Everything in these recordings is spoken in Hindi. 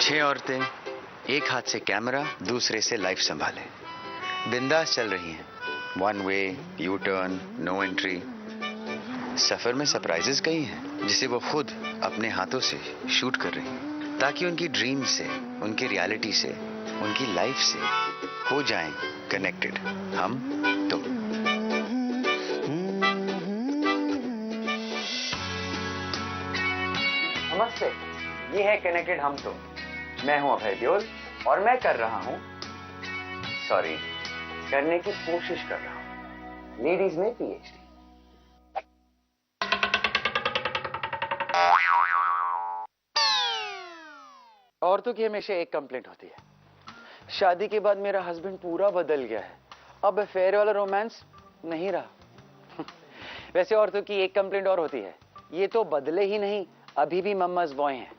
6 औरतें, एक हाथ से कैमरा, दूसरे से लाइफ संभाले, बिंदास चल रही हैं। One way, U turn, no entry. सफर में सरप्राइजेस कई हैं जिसे वो खुद अपने हाथों से शूट कर रही हैं, ताकि उनकी ड्रीम से, उनकी रियलिटी से, उनकी लाइफ से हो जाएं कनेक्टेड हम तुम। नमस्ते, ये है कनेक्टेड हम तुम। मैं हूं अभय देओल और मैं कर रहा हूं, करने की कोशिश कर रहा हूं लेडीज में पीएचडी। औरतों की हमेशा एक कंप्लेंट होती है, शादी के बाद मेरा हस्बैंड पूरा बदल गया है, अब अफेयर वाला रोमांस नहीं रहा। वैसे औरतों की एक कंप्लेंट और होती है, ये तो बदले ही नहीं, अभी भी मम्माज बॉय हैं।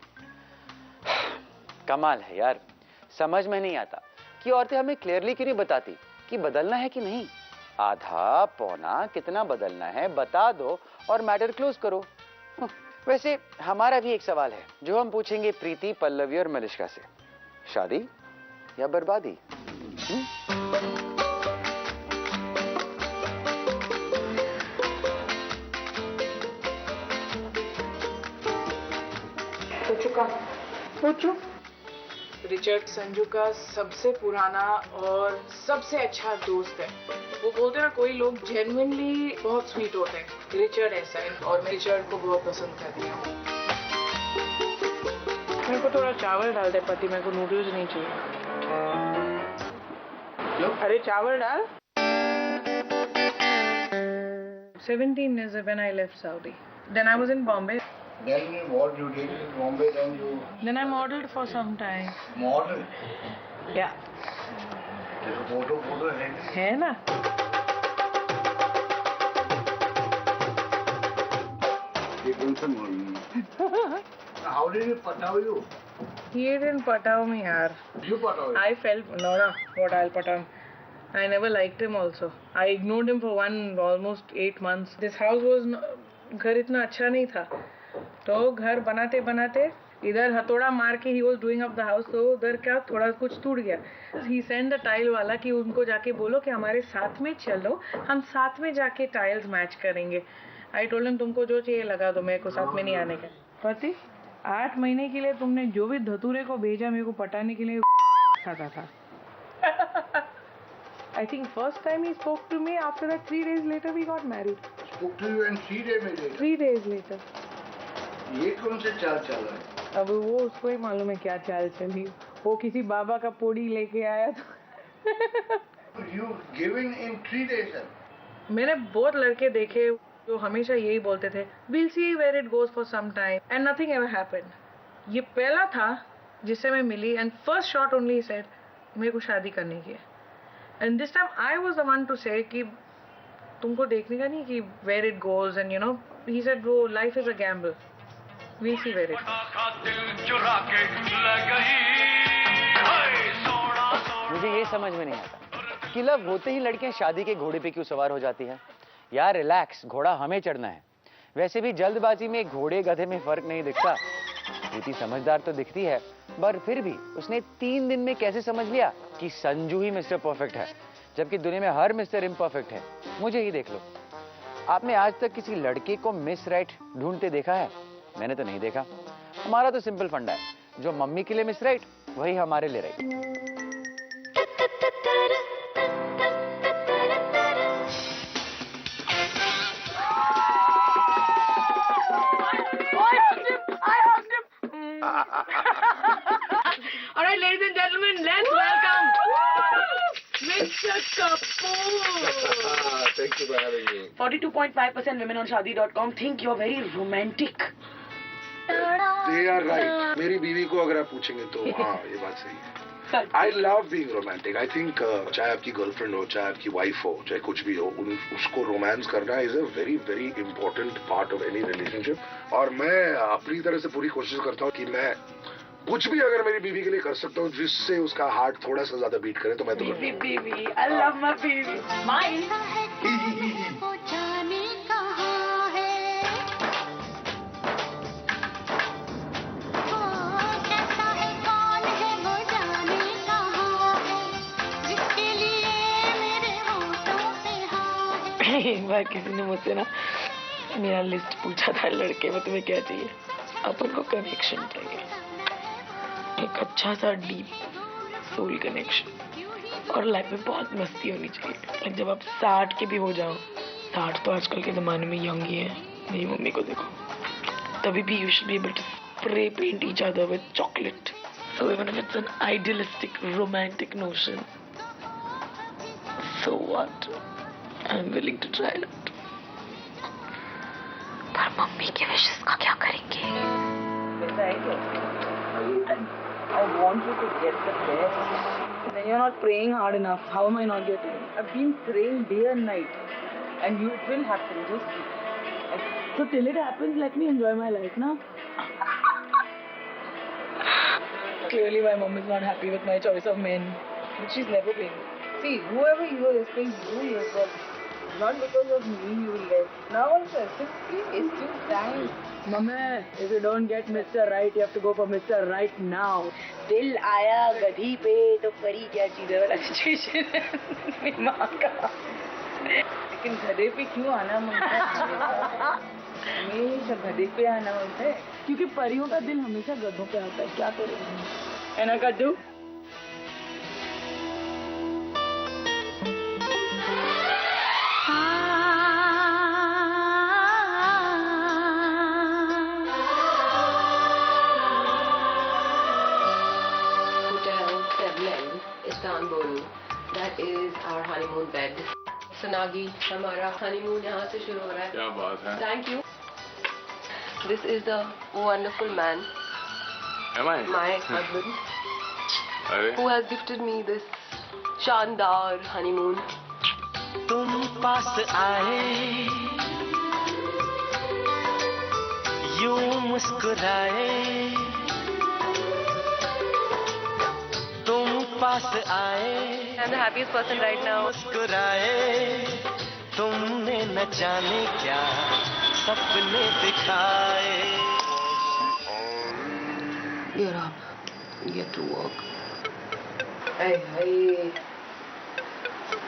कमाल है यार, समझ में नहीं आता कि औरतें हमें क्लियरली क्यों नहीं बताती कि बदलना है कि नहीं। आधा पौना कितना बदलना है बता दो और मैटर क्लोज करो। वैसे हमारा भी एक सवाल है जो हम पूछेंगे प्रीति, पल्लवी और मलिष्का से, शादी या बर्बादी? पूछो। रिचर्ड संजू का सबसे पुराना और सबसे अच्छा दोस्त है। वो बोलते हैं ना, कोई लोग जेन्युइनली बहुत स्वीट होते हैं, रिचर्ड ऐसा है और मैं रिचर्ड को बहुत पसंद करती हूँ। मेरे को थोड़ा चावल डाल दे पति, मेरे को नूडल्स नहीं चाहिए। अरे चावल डाल। 17 years when I left Saudi. Then I was in Bombay. Tell me what you did in Bombay, then you... Then I modeled for some time. Model? Yeah. Photo है ना? ये कौन सा model? How did he pataw you? He didn't pataw me, yaar. You pataw him? I felt no, what I'll pataw him. I never liked him also. I ignored him for almost 8 months. This house was घर इतना अच्छा नहीं था, तो घर बनाते बनाते इधर हथौड़ा मार के he was doing up the house, तो उधर क्या थोड़ा कुछ टूट गया। ही सेंड द टाइल वाला कि उनको जाके बोलो कि हमारे साथ में चलो, हम साथ में जाके टाइल्स मैच करेंगे। आई टोल्ड हिम तुमको जो चाहिए लगा दो, मेरे को साथ में नहीं आने का। पति 8 महीने के लिए तुमने जो भी धतूरे को भेजा मेरे को पटाने के लिए खाता था। I think first time he spoke to me, after that 3 days later we got married. Spoke to you and 3 days later? 3 days later. ये कौन से चाल चल रहा है? अब वो उसको ही मालूम है क्या चाल चली। वो किसी बाबा का पोड़ी लेके आया तो। You giving in 3 days? मैंने बहुत लड़के देखे जो हमेशा यही बोलते थे, we'll see where it goes for some time, and nothing ever happened. ये पहला था जिससे मैं मिली, and first shot only he said, मेरे को शादी करनी है। And this time I was the one to say कि तुमको देखने का नहीं कि where it goes, and you know, he said, bro, life is a gamble. We'll see where it goes. मुझे ये समझ में नहीं आता कि लव होते ही लड़कियां शादी के घोड़े पे क्यों सवार हो जाती हैं। यार रिलैक्स, घोड़ा हमें चढ़ना है। वैसे भी जल्दबाजी में घोड़े गधे में फर्क नहीं दिखता। प्रीति समझदार तो दिखती है, पर फिर भी उसने 3 दिन में कैसे समझ लिया कि संजू ही मिस्टर परफेक्ट है, जबकि दुनिया में हर मिस्टर इम्परफेक्ट है। मुझे ही देख लो, आपने आज तक किसी लड़के को मिस राइट ढूंढते देखा है? मैंने तो नहीं देखा। हमारा तो सिंपल फंडा है, जो मम्मी के लिए मिस राइट वही हमारे लिए right. All right, ladies and gentlemen, let's welcome Mr. Kapoor. Thank you for having me. 42.5% women on Shaadi.com think you're very romantic. They are right. मेरी बीवी को अगर आप पूछेंगे तो हाँ, ये बात सही है। I love being romantic. I think चाहे आपकी गर्लफ्रेंड हो, चाहे आपकी वाइफ हो, चाहे कुछ भी हो, उसको रोमांस करना is a very very important part of any relationship. और मैं अपनी तरह से पूरी कोशिश करता हूँ कि मैं कुछ भी अगर मेरी बीवी के लिए कर सकता हूँ जिससे उसका हार्ट थोड़ा सा ज्यादा बीट करे, तो मैं तो Baby, I love my baby. Mine. एक बार किसी ने मुझसे ना मेरा लिस्ट पूछा था, लड़के में तुम्हें क्या चाहिए? अपन को कनेक्शन चाहिए, एक अच्छा सा डीप सोल कनेक्शन, और लाइफ में बहुत मस्ती होनी चाहिए। लाइक जब आप 60 के भी हो जाओ, 60 तो आजकल के जमाने में यंग ही है, मेरी मम्मी को देखो, तभी भी you should be able to spray paint each other with chocolate. So even if it's an idealistic, romantic notion, so what? I'm willing to try it. पर मम्मी के विशेस का क्या करेंगे? I want you to get the best. Then you're not praying hard enough. How am I not getting it? I've been praying day and night, and it will happen. Just so till it happens, let me enjoy my life, na? Clearly, my mom is not happy with my choice of men, but she's never been. See, whoever you are, you yourself. Not because of me, you will get. Now also, it's just time. Mama, if you don't get Mr. Right, you have to go for Mr. Right now. दिल आया गधी पे तो करी क्या चीज़ वाला सिचुएशन है मेरी माँ का। लेकिन गधे पे क्यों आना मनता है? हमेशा गधे पे आना मनता है, क्योंकि परियों का दिल हमेशा गधों पे आता है। क्या करें? है ना कद्दू? Istanbul. That is our honeymoon bed. Sanagi, हमारा honeymoon यहाँ से शुरू हो रहा है. क्या बात है? Thank you. This is the wonderful man. Am I? My husband. अरे? Who has gifted me this शानदार honeymoon. तुम पास आए, यूं मुस्कुराए, तुम पास आए, I'm the happiest person right now. मुस्कुराए, तुमने न जाने क्या सपने दिखाए। You're up. Get to work. हाय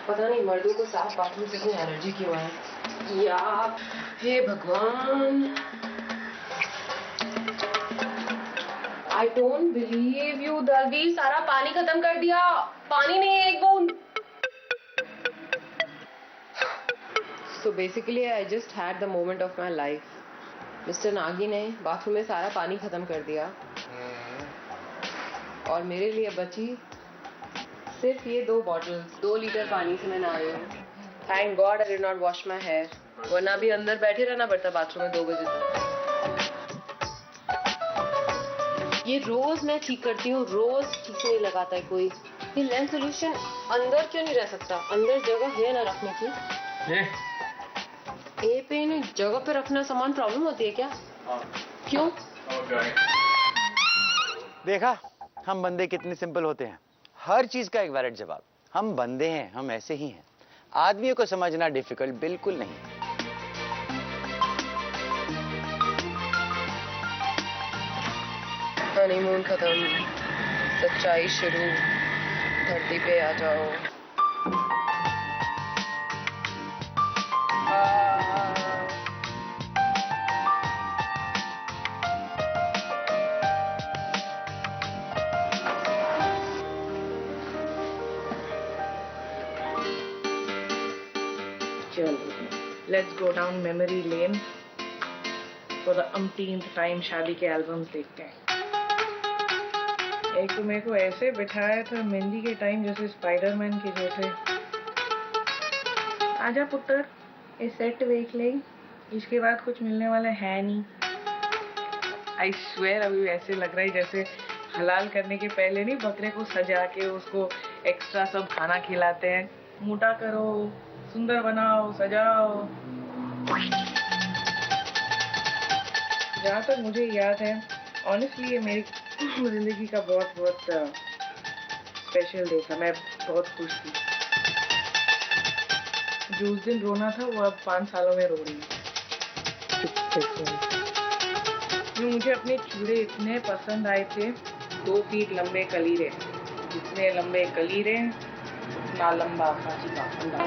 पता नहीं मर्दों को साफ बाथरूम से इतनी एलर्जी क्यों है? या हे भगवान, I don't believe you. Dalvir सारा पानी खत्म कर दिया, पानी नहीं है एक बूंद। So basically I just had the moment of my life. Mr. Nagi ने बाथरूम में सारा पानी खत्म कर दिया और मेरे लिए बची सिर्फ ये 2 बॉटल्स। 2 लीटर पानी से मैं नहा रही हूँ। Thank God I did not wash my hair. वरना भी अंदर बैठे रहना पड़ता बाथरूम में 2 बजे तक। ये रोज मैं ठीक करती हूँ, रोज ठीक नहीं लगाता है कोई। ये लेंस सोल्यूशन अंदर क्यों नहीं रह सकता? अंदर जगह है ना रखने की। ए पे नहीं जगह पे रखना सामान प्रॉब्लम होती है क्या? क्यों? देखा हम बंदे कितने सिंपल होते हैं, हर चीज का एक वैलिड जवाब। हम बंदे हैं, हम ऐसे ही हैं। आदमियों को समझना डिफिकल्ट बिल्कुल नहीं। हनीमून खत्म, सच्चाई शुरू, धरती पे आ जाओ। Let's go down memory lane for the umpteenth time शादी के एल्बम्स देखते हैं। एक तो मेरे को ऐसे बिठाया था मेहंदी के टाइम जैसे स्पाइडरमैन के जैसे। आजा पुत्र, ये सेट देख ले, इसके बाद कुछ मिलने वाला है नहीं। आई स्वेयर अभी ऐसे लग रहा है जैसे हलाल करने के पहले नहीं बकरे को सजा के उसको एक्स्ट्रा सब खाना खिलाते हैं। मोटा करो, सुंदर बनाओ, सजाओ। जहाँ तक मुझे याद है, ऑनेस्टली ये मेरी जिंदगी का बहुत स्पेशल डे था। मैं बहुत खुश थी। जो उस दिन रोना था वो अब 5 सालों में रो रही है। मुझे अपने चूड़े इतने पसंद आए थे, 2 फीट लंबे कलीरे। जितने लंबे कलीरे उतना लंबा फांसी का फंदा।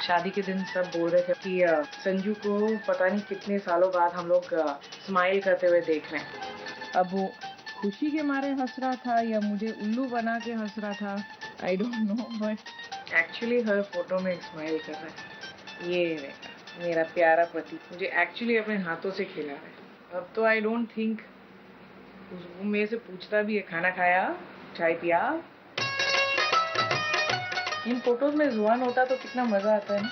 शादी के दिन सब बोल रहे थे कि संजू को पता नहीं कितने सालों बाद हम लोग स्माइल करते हुए देख रहे हैं। अब वो खुशी के मारे हंस रहा था या मुझे उल्लू बना के हंस रहा था, आई don't no, but actually her photo में स्माइल कर रहा है। ये देखा मेरा प्यारा पति मुझे एक्चुअली अपने हाथों से खिला रहा है। अब तो आई डोंट थिंक वो मेरे से पूछता भी है खाना खाया, चाय पिया। इन फोटोज में जुआन होता तो कितना मजा आता है ना।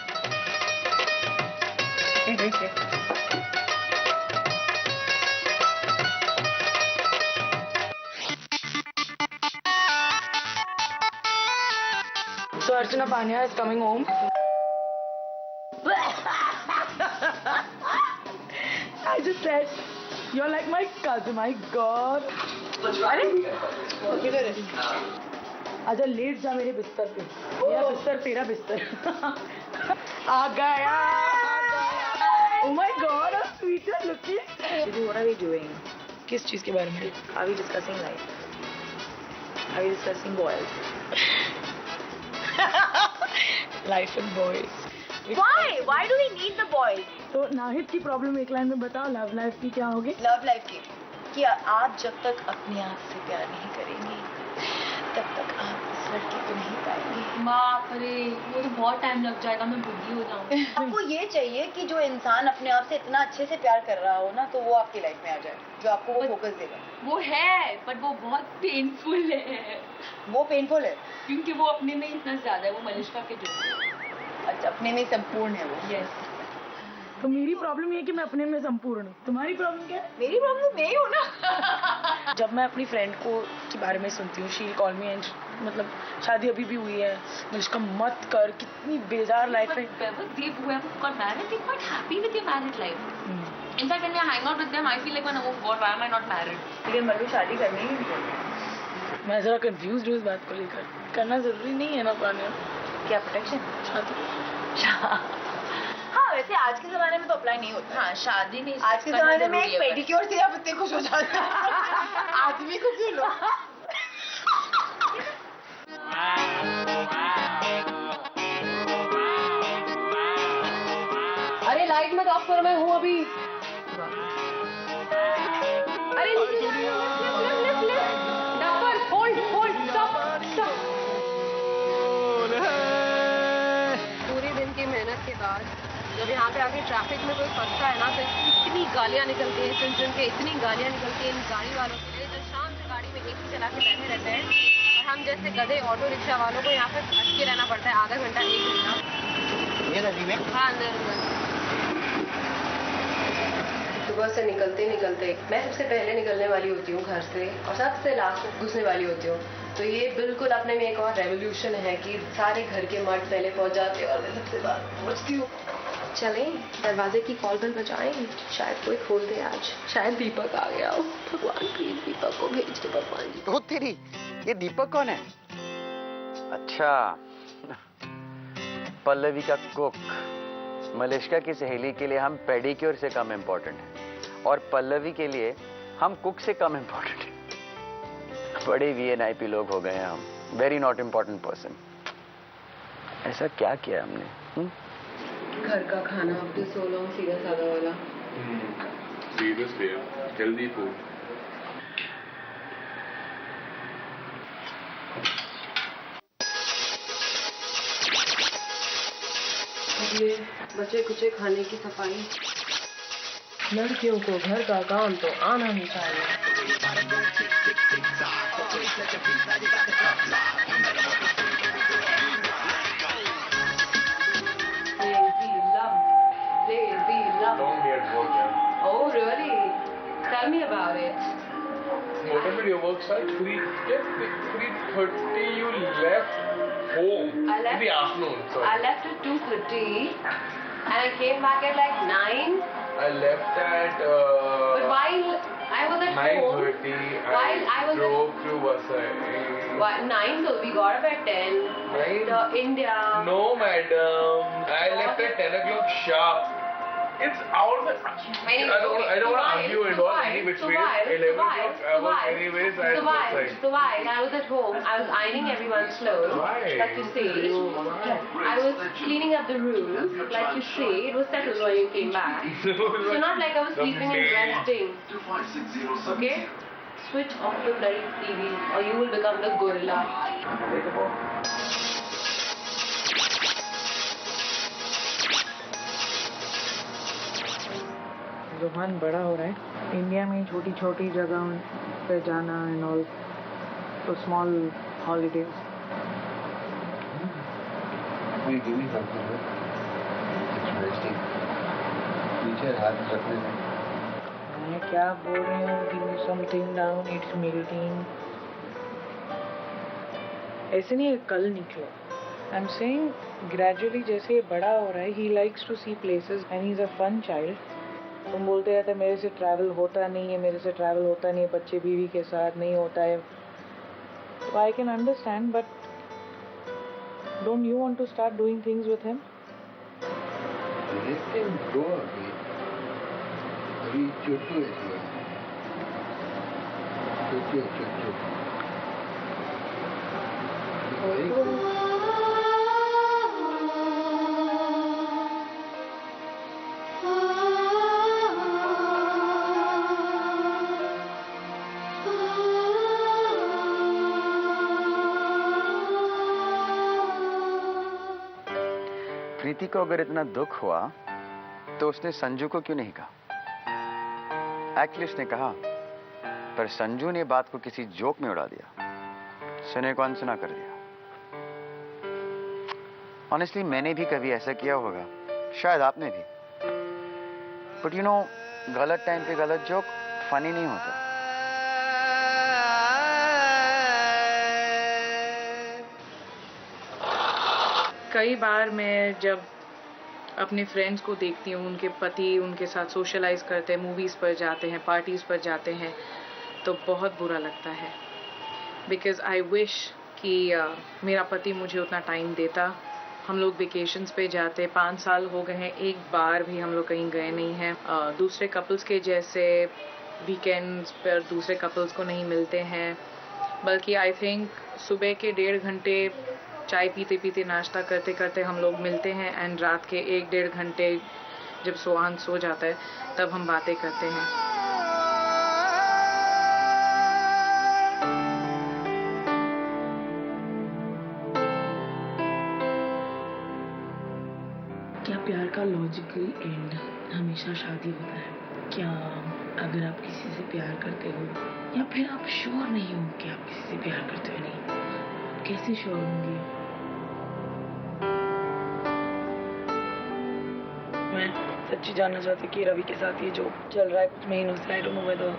So Archana Panya is coming home. I just said, you're like my cousin. My God. अरे किधर है? आजा लेट जा मेरे बिस्तर पे। मेरा बिस्तर तेरा बिस्तर। आ गया। Oh my God, how sweet are looking. What are we doing? किस चीज के बारे में? Are we discussing life? Are we discussing boys? Life and boys. Why? Why do we need the boys? तो नाहिद की प्रॉब्लम एक लाइन में बताओ, लव लाइफ की क्या होगी? लव लाइफ की कि आप जब तक अपने आप से प्यार नहीं करेंगे तब तक आप इस लड़के को नहीं पाएंगे। बाप रे, वो तो बहुत टाइम लग जाएगा, मैं बुद्धि हो जाऊंगी। आपको ये चाहिए कि जो इंसान अपने आप से इतना अच्छे से प्यार कर रहा हो ना, तो वो आपकी लाइफ में आ जाए, जो आपको वो फोकस देगा। वो है, बट वो बहुत पेनफुल है। वो पेनफुल है क्योंकि वो अपने में इतना ज्यादा है, वो मलिश्का के जो। अच्छा, अपने में संपूर्ण है वो। यस। तो मेरी प्रॉब्लम ये है कि मैं अपने में संपूर्ण हूँ। तुम्हारी प्रॉब्लम क्या है? मेरी प्रॉब्लम मैं ही हूँ ना। जब मैं अपनी फ्रेंड को के बारे में सुनती हूँ, शी कॉल मी, एंड मतलब शादी अभी भी हुई है, मुझको मत कर, कितनी बेजार लाइफ है। But they whoever got married, they're quite happy with their married life. In fact, when I hang out with them, I feel like, oh God, why am I not married? लेकिन मल्लू शादी करनी ही नहीं बोल। मैं जरा कंफ्यूज हूँ इस बात को लेकर। करना जरूरी नहीं है ना पाने। क्या प्रोटेक्शन? शादी। हाँ, वैसे आज के जमाने में तो अप्लाई नहीं होता। हाँ, शादी नहीं। आज के जमाने में एक पेडिक्योर से आप इतने खुश हो जाते हैं। आदमी को क्यों लो? अरे लाइट मत ऑफ करो, मैं हूँ अभी। अरे डफर, होल्ड, स्टॉप। पूरे दिन की मेहनत के बाद जब यहाँ पे आके ट्रैफिक में कोई फंसता है ना, तो इतनी गालियाँ निकलती हैं, सुन के इतनी गालियाँ निकलती हैं इन गाड़ी वालों के लिए, जो शाम से गाड़ी में एसी चला के बैठे रहते हैं, और हम जैसे गधे ऑटो रिक्शा वालों को यहाँ पे फंस के रहना पड़ता है आधा घंटा, 1 घंटा। ये नदी में? हाँ, अंदर। सुबह से निकलते मैं सबसे पहले निकलने वाली होती हूँ घर से, और सबसे लास्ट में घुसने वाली होती हूँ। तो ये बिल्कुल अपने में एक और रेवोल्यूशन है कि सारे घर के मर्द पहले पहुँच जाते हैं और मैं सबसे बाद पहुँचती हूँ। चलें, दरवाजे की कॉल बेल बजाएं, शायद कोई खोल दे आज। शायद दीपक आ गया हो। भगवान प्लीज दीपक को भेज दो भगवान जी। तो तेरी ये दीपक कौन है? अच्छा, पल्लवी का कुक। मलिश्का की सहेली के लिए हम पेडिक्योर से कम इम्पोर्टेंट हैं, और पल्लवी के लिए हम कुक से कम इम्पोर्टेंट हैं। बड़े वीएनआईपी लोग हो गए हैं हम। Very not important person. ऐसा क्या किया हमने? घर का खाना अपने सोलो सीधा साधा वाला। Seriously, healthy food. बचे कुचे खाने की सफाई। लड़कियों को घर का काम तो आना ही चाहिए। Long day at work, yeah. Oh really? Tell me about it. What about your work site? 3:30 you left home I left- in the afternoon. Sorry. I left at 2:30 and I came back at like 9. I left at But while I was at home, 9:30. While I was drove to Vasai. 9 though, we got up at 10. Nine? The India. No, madam. I left at 10 o'clock sharp. It's out of the. I don't want to argue. It was any which way. 11 o'clock. I was anyways. I was outside. So why? I was at home. I was ironing everyone's clothes. Why? Like you say. I was cleaning up the room. Like you say, it was settled when you came back. So not like I was sleeping and resting. Okay? Switch off your bloody TV or you will become the gorilla. Rohan बड़ा हो रहा है इंडिया में छोटी छोटी जगहों पे जाना एंड ऑल तो small holidays We give me something. It's resting. पीछे हाथ रखने में. मैं क्या बोल रही हूँ give me something down it's melting ऐसे नहीं कल निकलो आई एम सेइंग ग्रेजुअली जैसे ये बड़ा हो रहा है he likes to see places and he is a fun child तुम बोलते रहते मेरे से ट्रैवल होता नहीं है मेरे से ट्रैवल होता नहीं है बच्चे बीवी के साथ नहीं होता है तो I can understand but don't you want to start doing things with him Let them go अभी. अभी चुट्टू है. चुट्टू. प्रीति को अगर इतना दुख हुआ तो उसने संजू को क्यों नहीं कहा? एक्चुअली उसने कहा पर संजू ने बात को किसी जोक में उड़ा दिया, सुने को अनसुना कर दिया. ऑनेस्टली मैंने भी कभी ऐसा किया होगा, शायद आपने भी. बट यू नो गलत टाइम पे गलत जोक फनी नहीं होता. कई बार मैं जब अपने फ्रेंड्स को देखती हूँ उनके पति उनके साथ सोशलाइज करते हैं मूवीज़ पर जाते हैं पार्टीज़ पर जाते हैं तो बहुत बुरा लगता है बिकॉज़ आई विश कि मेरा पति मुझे उतना टाइम देता. हम लोग वेकेशंस पे जाते 5 साल हो गए हैं एक बार भी हम लोग कहीं गए नहीं हैं. दूसरे कपल्स के जैसे वीकेंड्स पर दूसरे कपल्स को नहीं मिलते हैं बल्कि आई थिंक सुबह के 1.5 घंटे चाय पीते पीते नाश्ता करते करते हम लोग मिलते हैं एंड रात के 1-1.5 घंटे जब सुहान सो जाता है तब हम बातें करते हैं. क्या प्यार का लॉजिकल एंड हमेशा शादी होता है? क्या अगर आप किसी से प्यार करते हो या फिर आप श्योर नहीं हो कि आप किसी से प्यार करते हो नहीं, कैसे श्योर होंगे? मैं सच्ची जानना चाहती कि रवि के साथ ये जो चल रहा है कुछ महीनों से, I don't know whether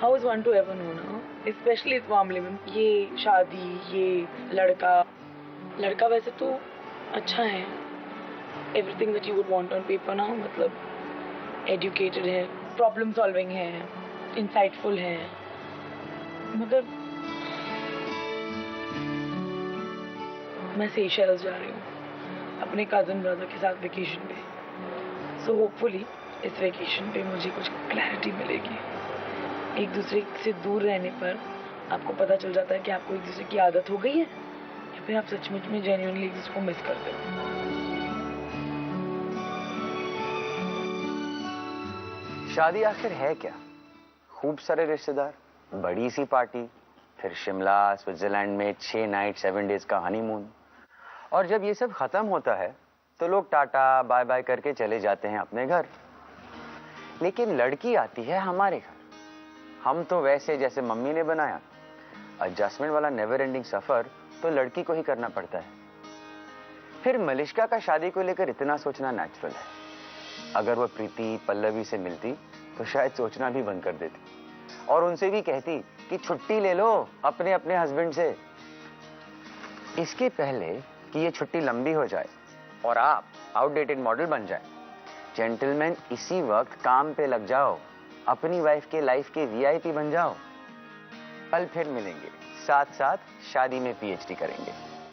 how is one to ever know now, specially इस मामले में. ये शादी, ये लड़का वैसे तो अच्छा है, everything that you would want on paper ना, मतलब एजुकेटेड है, प्रॉब्लम सॉल्विंग है, इंसाइटफुल है, मगर मैं सेशेल्स जा रही हूँ अपने कज़न ब्रदर के साथ वेकेशन पे. सो होपफुली इस वेकेशन पे मुझे कुछ क्लैरिटी मिलेगी. एक दूसरे से दूर रहने पर आपको पता चल जाता है कि आपको एक दूसरे की आदत हो गई है या फिर आप सचमुच में जेन्युइनली एक दूसरे को मिस करते हो. शादी आखिर है क्या? खूब सारे रिश्तेदार, बड़ी सी पार्टी, फिर शिमला स्विट्जरलैंड में 6 नाइट 7 डेज का हनीमून. और जब ये सब खत्म होता है तो लोग टाटा बाय बाय करके चले जाते हैं अपने घर. लेकिन लड़की आती है हमारे घर. हम तो वैसे जैसे मम्मी ने बनाया, एडजस्टमेंट वाला नेवर एंडिंग सफर तो लड़की को ही करना पड़ता है. फिर मलिष्का का शादी को लेकर इतना सोचना नेचुरल है. अगर वो प्रीति पल्लवी से मिलती तो शायद सोचना भी बंद कर देती और उनसे भी कहती कि छुट्टी ले लो अपने अपने हस्बैंड से. इसके पहले कि ये छुट्टी लंबी हो जाए और आप आउटडेटेड मॉडल बन जाए, जेंटलमैन इसी वक्त काम पे लग जाओ, अपनी वाइफ के लाइफ के वीआईपी बन जाओ. कल फिर मिलेंगे, साथ साथ शादी में पीएचडी करेंगे.